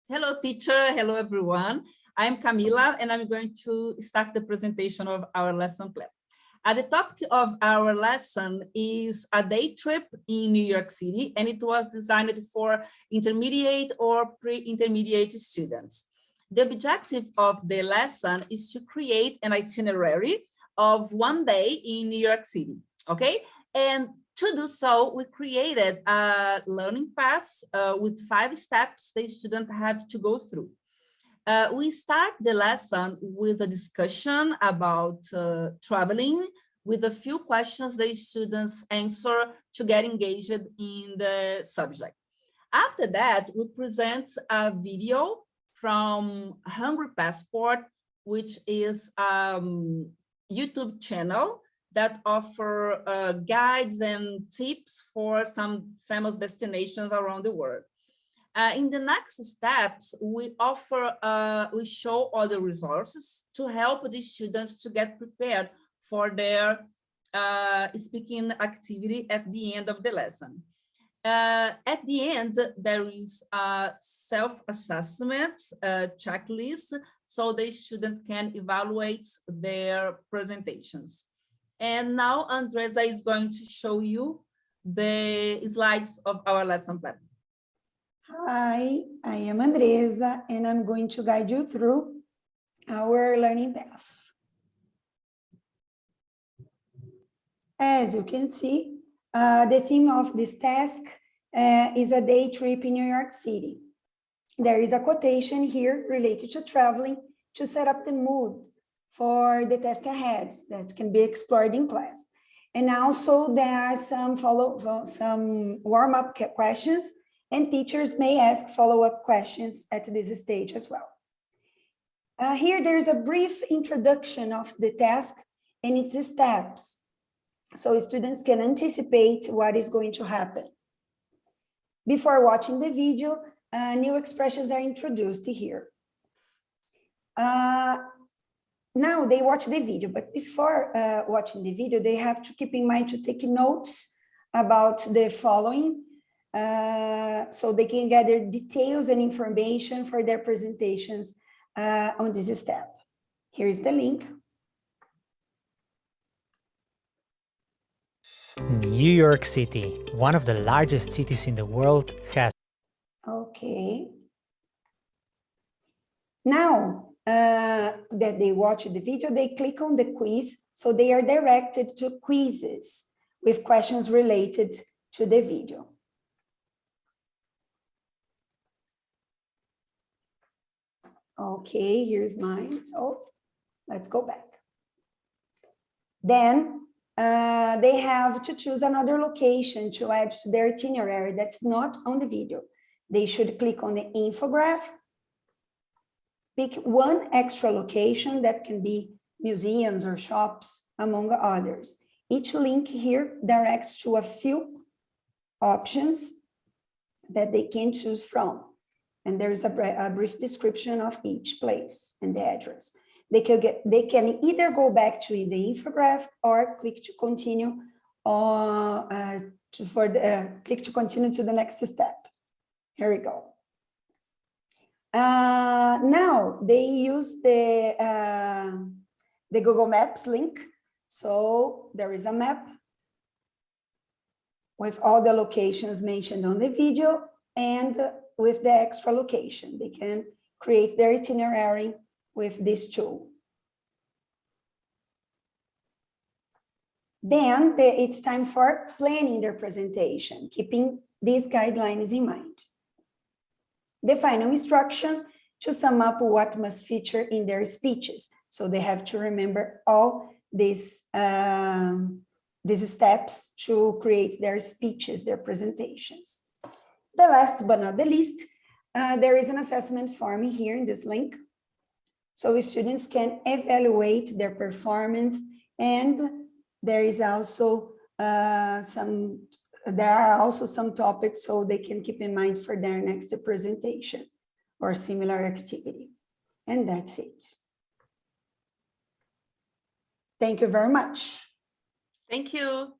Hello, teacher. Hello, everyone. I'm Camila, and I'm going to start the presentation of our lesson plan. The topic of our lesson is a day trip in New York City, and it was designed for intermediate or pre-intermediate students. The objective of the lesson is to create an itinerary of one day in New York City, okay? And to do so, we created a learning path with 5 steps the student have to go through. We start the lesson with a discussion about traveling with a few questions the students answer to get engaged in the subject. After that, we present a video from Hungry Passport, which is a YouTube channel that offer guides and tips for some famous destinations around the world. In the next steps, we show other resources to help the students to get prepared for their speaking activity at the end of the lesson. At the end, there is a self-assessment checklist so the student can evaluate their presentations. And now Andrezza is going to show you the slides of our lesson plan. Hi, I am Andrezza, and I'm going to guide you through our learning path. As you can see, the theme of this task is a day trip in New York City. There is a quotation here related to traveling to set up the mood for the task ahead that can be explored in class. And also there are some warm-up questions, and teachers may ask follow-up questions at this stage as well. Here there's a brief introduction of the task and its steps, so students can anticipate what is going to happen. Before watching the video, new expressions are introduced here. Now they watch the video, but before watching the video, they have to keep in mind to take notes about the following so they can gather details and information for their presentations on this step. Here's the link. New York City, one of the largest cities in the world, has... Okay. Now, that they watch the video, they click on the quiz, so they are directed to quizzes with questions related to the video. Okay, here's mine. So let's go back. Then they have to choose another location to add to their itinerary that's not on the video. They should click on the infograph. Pick one extra location that can be museums or shops, among others. Each link here directs to a few options that they can choose from. And there's a brief description of each place and the address. They can either go back to the infograph or click to continue click to continue to the next step. Here we go. Now they use the Google Maps link. So there is a map with all the locations mentioned on the video and with the extra location. They can create their itinerary with this tool. Then it's time for planning their presentation, keeping these guidelines in mind. The final instruction to sum up what must feature in their speeches. So they have to remember all these steps to create their speeches, their presentations. The last but not the least, there is an assessment form here in this link. So students can evaluate their performance, and there is also there are also some topics so they can keep in mind for their next presentation or similar activity. And that's it. Thank you very much. Thank you.